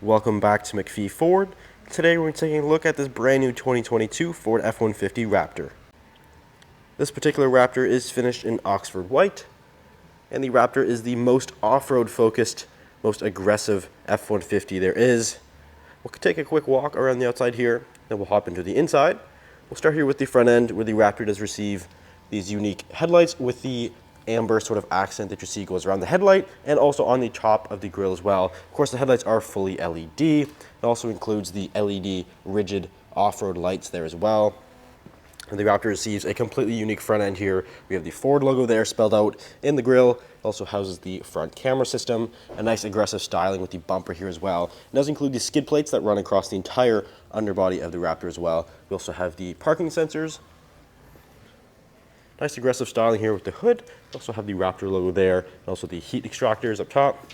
Welcome back to MacPhee Ford. Today we're taking a look at this brand new 2022 Ford F-150 Raptor. This particular Raptor is finished in Oxford white, and the Raptor is the most off-road focused, most aggressive F-150 there is. We'll take a quick walk around the outside here, then we'll hop into the inside. We'll start here with the front end, where the Raptor does receive these unique headlights with the amber sort of accent that you see goes around the headlight and also on the top of the grille as well. Of course, the headlights are fully LED. It also includes the LED rigid off-road lights there as well. And the Raptor receives a completely unique front end here. We have the Ford logo there spelled out in the grille. It also houses the front camera system, a nice aggressive styling with the bumper here as well. It does include the skid plates that run across the entire underbody of the Raptor as well. We also have the parking sensors. Nice aggressive styling here with the hood. We also have the Raptor logo there, and also the heat extractors up top.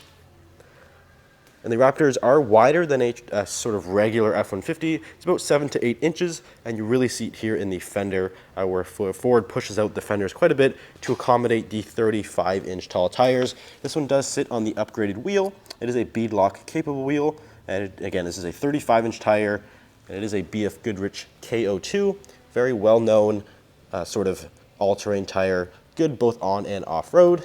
And the Raptors are wider than a sort of regular F-150. It's about 7 to 8 inches, and you really see it here in the fender, where Ford pushes out the fenders quite a bit to accommodate the 35-inch tall tires. This one does sit on the upgraded wheel. It is a Beadlock capable wheel, and again, this is a 35-inch tire, and it is a BF Goodrich KO2, very well-known sort of all-terrain tire, good both on and off-road.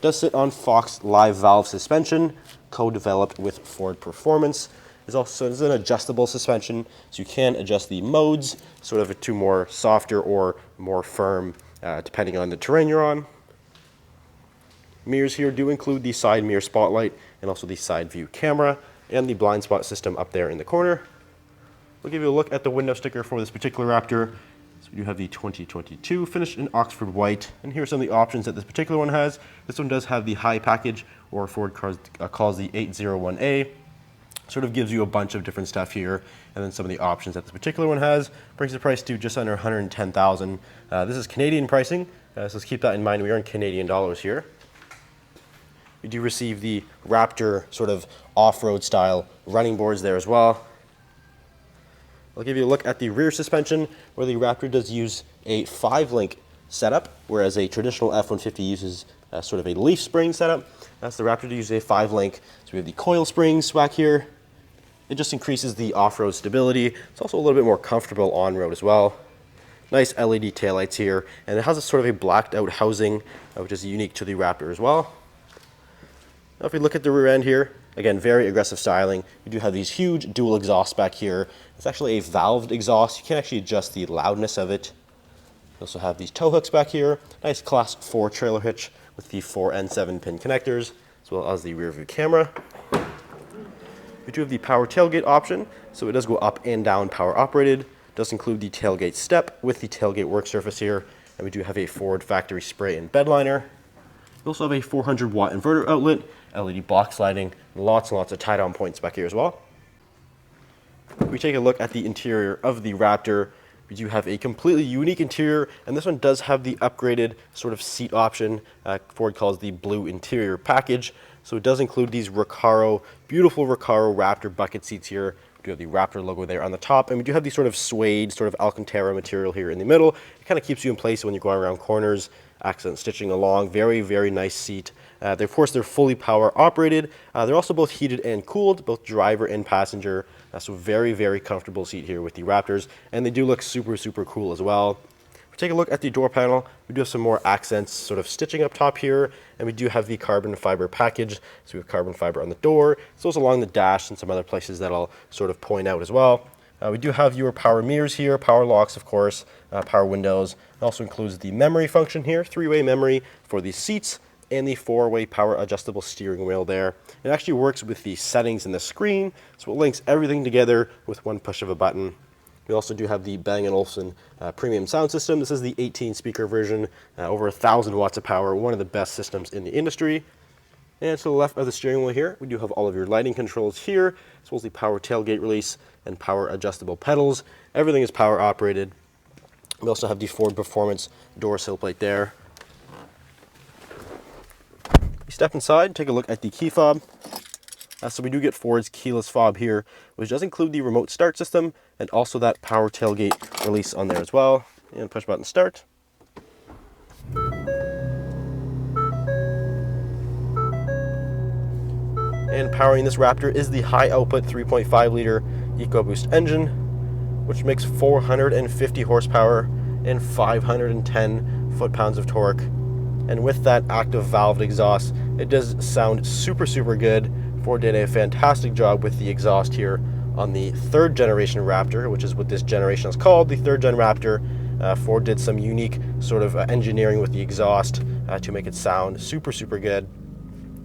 Does sit on Fox live valve suspension, co-developed with Ford Performance. It's an adjustable suspension, so you can adjust the modes sort of to more softer or more firm, depending on the terrain you're on. Mirrors here do include the side mirror spotlight and also the side view camera and the blind spot system up there in the corner. We'll give you a look at the window sticker for this particular Raptor. So we do have the 2022 finished in Oxford white, and here are some of the options that this particular one has. This one does have the high package, or Ford calls the 801A. Sort of gives you a bunch of different stuff here, and then some of the options that this particular one has brings the price to just under $110,000. This is Canadian pricing, so let's keep that in mind. We are in Canadian dollars here. We do receive the Raptor sort of off-road style running boards there as well. I'll give you a look at the rear suspension, where the Raptor does use a 5-link setup, whereas a traditional F-150 uses sort of a leaf spring setup. That's the Raptor to use a 5-link. So we have the coil springs back here. It just increases the off-road stability. It's also a little bit more comfortable on-road as well. Nice LED taillights here, and it has a sort of a blacked out housing, which is unique to the Raptor as well. Now if we look at the rear end here, again, very aggressive styling. You do have these huge dual exhausts back here. It's actually a valved exhaust. You can actually adjust the loudness of it. You also have these tow hooks back here. Nice class 4 trailer hitch with the 4 and 7 pin connectors, as well as the rear view camera. We do have the power tailgate option, so it does go up and down power operated. It does include the tailgate step with the tailgate work surface here, and we do have a Ford factory spray and bed liner. We also have a 400-watt inverter outlet, LED box lighting, and lots of tie-down points back here as well. If we take a look at the interior of the Raptor, we do have a completely unique interior, and this one does have the upgraded sort of seat option. Ford calls the blue interior package. So it does include these beautiful Recaro Raptor bucket seats here. We do have the Raptor logo there on the top, and we do have the sort of suede, sort of Alcantara material here in the middle. It kind of keeps you in place when you're going around corners, accent stitching along. Very, very nice seat. Of course, they're fully power operated. They're also both heated and cooled, both driver and passenger. So very, very comfortable seat here with the Raptors, and they do look super, super cool as well. If we take a look at the door panel, we do have some more accents sort of stitching up top here, and we do have the carbon fiber package. So we have carbon fiber on the door, so it's along the dash and some other places that I'll sort of point out as well. We do have your power mirrors here, power locks, of course, power windows. It also includes the memory function here, 3-way memory for the seats, and the 4-way power adjustable steering wheel there. It actually works with the settings in the screen, so it links everything together with one push of a button. We also do have the Bang & Olufsen premium sound system. This is the 18-speaker version, over 1,000 watts of power, one of the best systems in the industry. And to the left of the steering wheel here, we do have all of your lighting controls here, as well as the power tailgate release and power adjustable pedals. Everything is power operated. We also have the Ford Performance door sill plate there. We step inside, take a look at the key fob. So we do get Ford's keyless fob here, which does include the remote start system and also that power tailgate release on there as well. And push button start. And powering this Raptor is the high output 3.5 liter EcoBoost engine, which makes 450 horsepower and 510 foot-pounds of torque. And with that active valved exhaust, it does sound super, super good. Ford did a fantastic job with the exhaust here on the third generation Raptor, which is what this generation is called, the third gen Raptor. Ford did some unique sort of engineering with the exhaust to make it sound super, super good.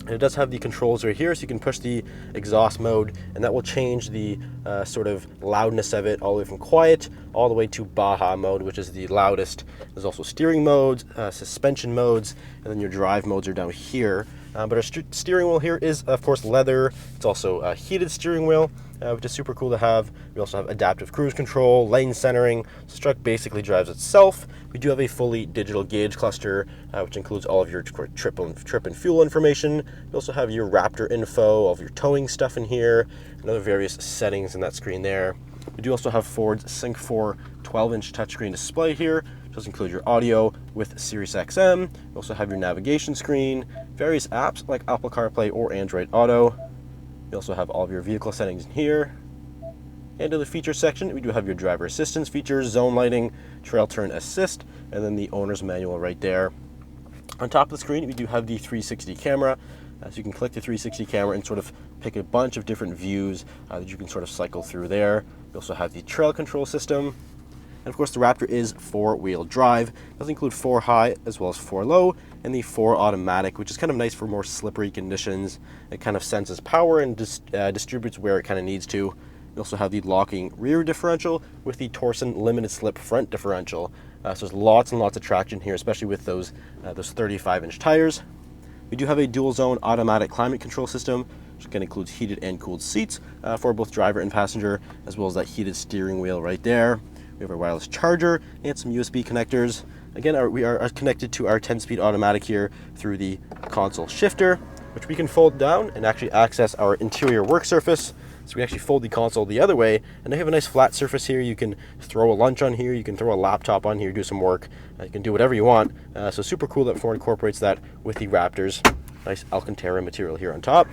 And it does have the controls right here, so you can push the exhaust mode, and that will change the sort of loudness of it all the way from quiet all the way to Baja mode, which is the loudest. There's also steering modes, suspension modes, and then your drive modes are down here. But our steering wheel here is, of course, leather. It's also a heated steering wheel, which is super cool to have. We also have adaptive cruise control, lane centering. This truck basically drives itself. We do have a fully digital gauge cluster, which includes all of your trip and fuel information. You also have your Raptor info, all of your towing stuff in here, and other various settings in that screen there. We do also have Ford's Sync 4 12-inch touchscreen display here, which does include your audio with Sirius XM. You also have your navigation screen, various apps like Apple CarPlay or Android Auto. You also have all of your vehicle settings in here. And in the feature section, we do have your driver assistance features, zone lighting, trail turn assist, and then the owner's manual right there. On top of the screen, we do have the 360 camera. So you can click the 360 camera and sort of pick a bunch of different views that you can sort of cycle through there. We also have the trail control system. And of course, the Raptor is 4-wheel drive. It does include 4 high as well as 4 low, and the 4 automatic, which is kind of nice for more slippery conditions. It kind of senses power and distributes where it kind of needs to. We also have the locking rear differential with the Torsen limited slip front differential. So there's lots and lots of traction here, especially with those 35-inch tires. We do have a dual zone automatic climate control system, which again includes heated and cooled seats for both driver and passenger, as well as that heated steering wheel right there. We have our wireless charger and some USB connectors. Again, we are connected to our 10-speed automatic here through the console shifter, which we can fold down and actually access our interior work surface. So we actually fold the console the other way, and they have a nice flat surface here. You can throw a lunch on here, you can throw a laptop on here, do some work. You can do whatever you want. So super cool that Ford incorporates that with the Raptors. Nice Alcantara material here on top.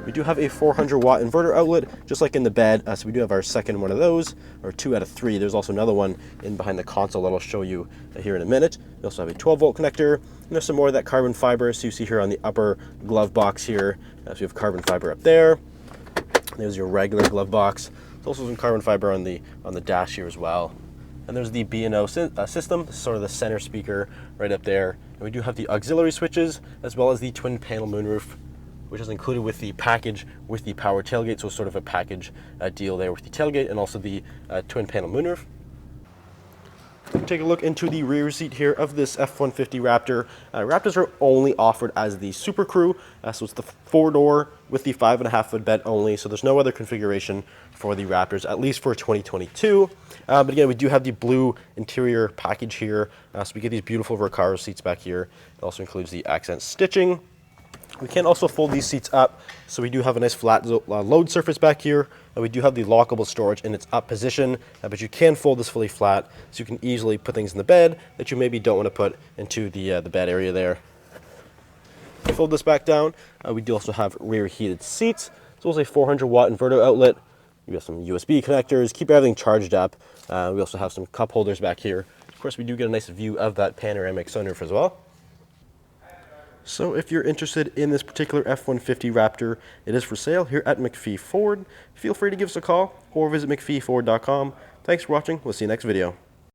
We do have a 400-watt inverter outlet, just like in the bed. So we do have our second one of those, or 2 out of 3. There's also another one in behind the console that I'll show you here in a minute. We also have a 12-volt connector. And there's some more of that carbon fiber. So you see here on the upper glove box here. So you have carbon fiber up there. There's your regular glove box. There's also some carbon fiber on the dash here as well. And there's the B&O system, sort of the center speaker right up there. And we do have the auxiliary switches, as well as the twin panel moonroof, which is included with the package with the power tailgate. So sort of a package deal there with the tailgate and also the twin panel moonroof. Take a look into the rear seat here of this F-150 Raptor. Raptors are only offered as the Super Crew, so it's the 4-door with the 5.5-foot bed only, so there's no other configuration for the Raptors, at least for 2022. But again, we do have the blue interior package here, so we get these beautiful Recaro seats back here. It also includes the accent stitching. We can also fold these seats up, so we do have a nice flat load surface back here. We do have the lockable storage in its up position, but you can fold this fully flat, so you can easily put things in the bed that you maybe don't want to put into the bed area there. Fold this back down. We do also have rear heated seats. So it's a 400-watt inverter outlet. We have some USB connectors, keep everything charged up. We also have some cup holders back here. Of course, we do get a nice view of that panoramic sunroof as well. So if you're interested in this particular F-150 Raptor, it is for sale here at MacPhee Ford. Feel free to give us a call or visit MacPheeFord.com. Thanks for watching. We'll see you next video.